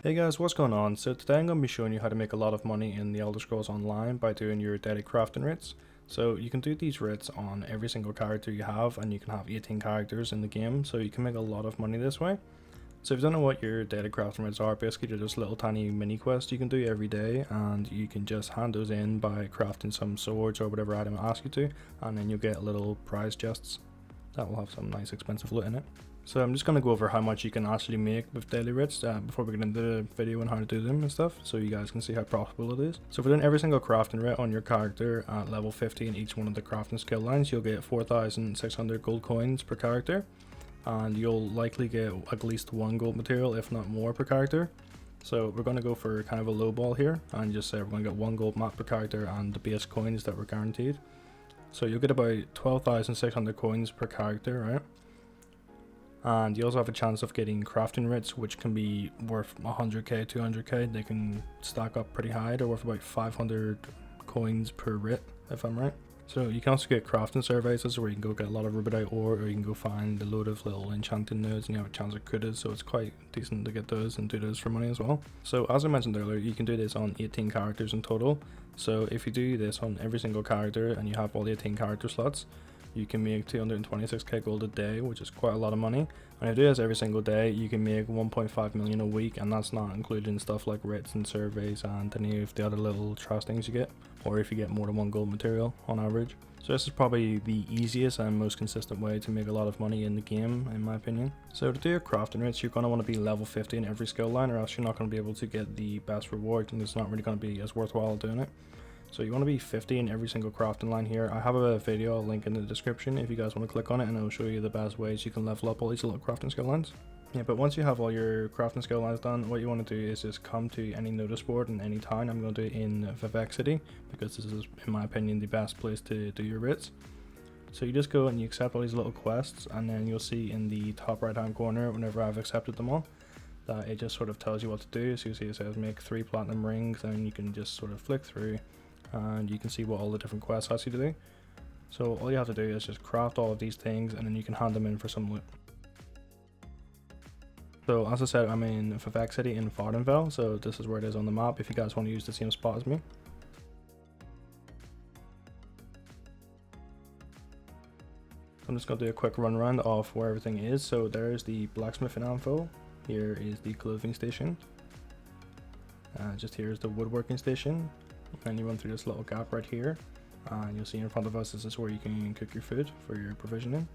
Hey guys, what's going on? So today I'm going to be showing you how to make a lot of money in the Elder Scrolls Online by doing your daily crafting rates. So you can do these rates on every single character you have, and you can have 18 characters in the game, so you can make a lot of money this way. So if you don't know what your daily crafting rates are, basically they're just little tiny mini quests you can do every day, and you can just hand those in by crafting some swords or whatever item it asks you to, and then you'll get little prize chests that will have some nice expensive loot in it. So I'm just going to go over how much you can actually make with daily rates before we get into the video and how to do them and stuff, so you guys can see how profitable it is. So for doing every single crafting rate on your character at level 50 in each one of the crafting skill lines, you'll get 4,600 gold coins per character, and you'll likely get at least one gold material, if not more, per character. So we're going to go for kind of a low ball here and just say we're going to get one gold map per character and the base coins that we're guaranteed. So you'll get about 12,600 coins per character, right? And you also have a chance of getting crafting rates, which can be worth 100k, 200k. They can stack up pretty high. They're worth about 500 coins per writ, if I'm right. So you can also get crafting surveys, this is where you can go get a lot of rubidite ore, or you can go find a load of little enchanting nodes and you have a chance of kudas, so it's quite decent to get those and do those for money as well. So as I mentioned earlier, you can do this on 18 characters in total. So if you do this on every single character and you have all 18 character slots, you can make 226k gold a day, which is quite a lot of money. And if you do this every single day, you can make 1.5 million a week, and that's not including stuff like rates and surveys and any of the other little trash things you get, or if you get more than one gold material on average. So this is probably the easiest and most consistent way to make a lot of money in the game, in my opinion. So to do your crafting rates, you're going to want to be level 50 in every skill line, or else you're not going to be able to get the best reward, and it's not really going to be as worthwhile doing it. So you want to be 50 in every single crafting line here. I have a video, I'll link in the description if you guys want to click on it, and it'll show you the best ways you can level up all these little crafting skill lines. Yeah, but once you have all your crafting skill lines done, what you want to do is just come to any notice board in any town. I'm going to do it in Vivexity because this is, in my opinion, the best place to do your rates. So you just go and you accept all these little quests, and then you'll see in the top right hand corner, whenever I've accepted them all, that it just sort of tells you what to do. So you see it says make 3 platinum rings, and you can just sort of flick through and you can see what all the different quests ask you to do. So all you have to do is just craft all of these things, and then you can hand them in for some loot. So as I said, I'm in Vivexity in Vardenville, so this is where it is on the map if you guys want to use the same spot as me. I'm just going to do a quick run around of where everything is. So there's the blacksmithing anvil, here is the clothing station, just here is the woodworking station. And you run through this little gap right here, and you'll see in front of us, this is where you can cook your food for your provisioning.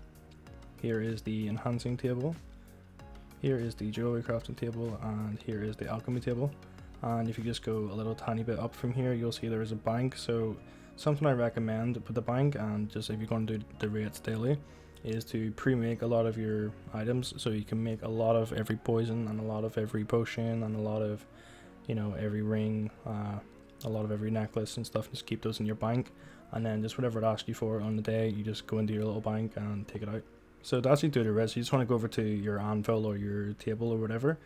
Here is the enhancing table, here is the jewelry crafting table, and here is the alchemy table. And if you just go a little tiny bit up from here, you'll see there is a bank. So something I recommend with the bank, and just if you're going to do the rates daily, is to pre-make a lot of your items, so you can make a lot of every poison and a lot of every potion and a lot of, you know, every ring, a lot of every necklace and stuff. Just keep those in your bank, and then just whatever it asks you for on the day, you just go into your little bank and take it out. So to actually do the rest, you just want to go over to your anvil or your table or whatever,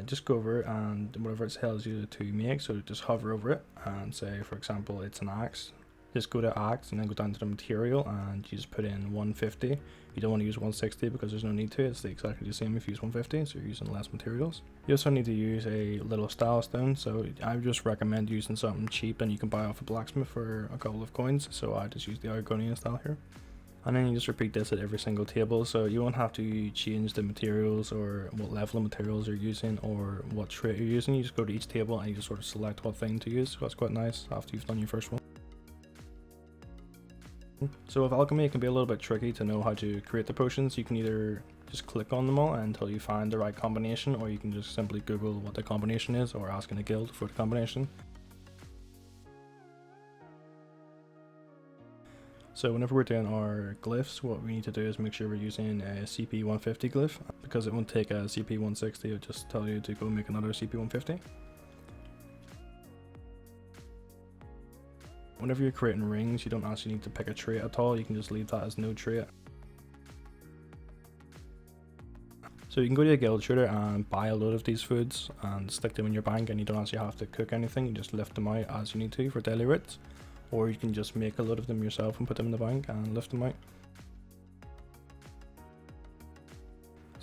just go over and whatever it tells you to make, so just hover over it and say, for example, it's an axe. Just go to axe and then go down to the material and you just put in 150. You don't want to use 160 because there's no need to. It's exactly the same if you use 150, so you're using less materials. You also need to use a little style stone, so I would just recommend using something cheap and you can buy off a blacksmith for a couple of coins. So I just use the Argonian style here. And then you just repeat this at every single table, so you won't have to change the materials or what level of materials you're using or what trait you're using. You just go to each table and you just sort of select what thing to use. So that's quite nice after you've done your first one. So with alchemy, it can be a little bit tricky to know how to create the potions. You can either just click on them all until you find the right combination, or you can just simply Google what the combination is or ask in a guild for the combination. So whenever we're doing our glyphs, what we need to do is make sure we're using a CP150 glyph, because it won't take a CP160, it'll just tell you to go make another CP150. Whenever you're creating rings, you don't actually need to pick a trait at all, you can just leave that as no trait. So you can go to a guild shooter and buy a load of these foods and stick them in your bank, and you don't actually have to cook anything, you just lift them out as you need to for daily rates. Or you can just make a load of them yourself and put them in the bank and lift them out.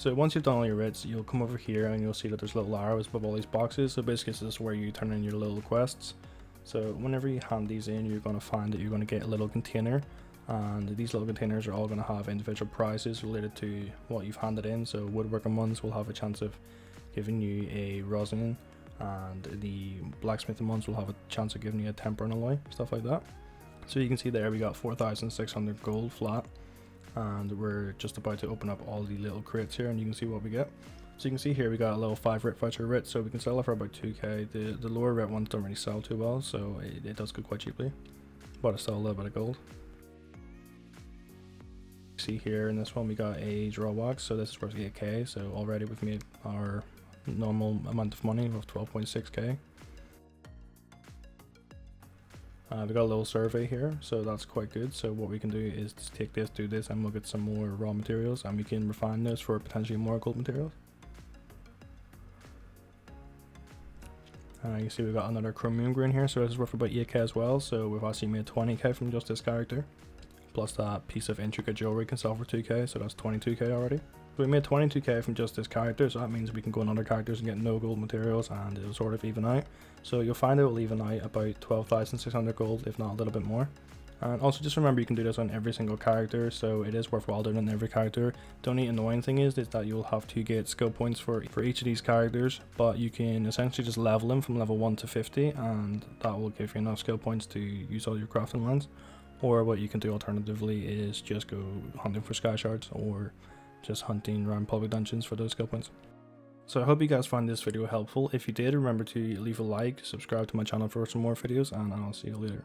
So once you've done all your writs, you'll come over here and you'll see that there's little arrows above all these boxes. So basically this is where you turn in your little quests. So whenever you hand these in, you're going to find that you're going to get a little container, and these little containers are all going to have individual prizes related to what you've handed in. So woodworking ones will have a chance of giving you a rosin, and the blacksmithing ones will have a chance of giving you a temper and alloy, stuff like that. So you can see there we got 4,600 gold flat, and we're just about to open up all the little crates here and you can see what we get. So you can see here we got a little 5 writ voucher writ, so we can sell it for about 2k. The lower writ ones don't really sell too well, so it does go quite cheaply, but it's still a little bit of gold. See here in this one we got a draw box, so this is worth 8k, so already we've made our normal amount of money of 12.6k. We got a little survey here, so that's quite good. So what we can do is take this, do this, and we'll get some more raw materials, and we can refine this for potentially more gold materials. You see we've got another chromium grain here, so this is worth about 8k as well. So we've actually made 20k from just this character, plus that piece of intricate jewelry we can sell for 2k, so that's 22k already. So we made 22k from just this character, so that means we can go on other characters and get no gold materials, and it'll sort of even out. So you'll find it will even out about 12,600 gold, if not a little bit more. And also just remember you can do this on every single character, so it is worthwhile doing it on every character. The only annoying thing is that you'll have to get skill points for each of these characters, but you can essentially just level them from level 1 to 50, and that will give you enough skill points to use all your crafting lands. Or what you can do alternatively is just go hunting for sky shards, or just hunting around public dungeons for those skill points. So I hope you guys found this video helpful. If you did, remember to leave a like, subscribe to my channel for some more videos, and I'll see you later.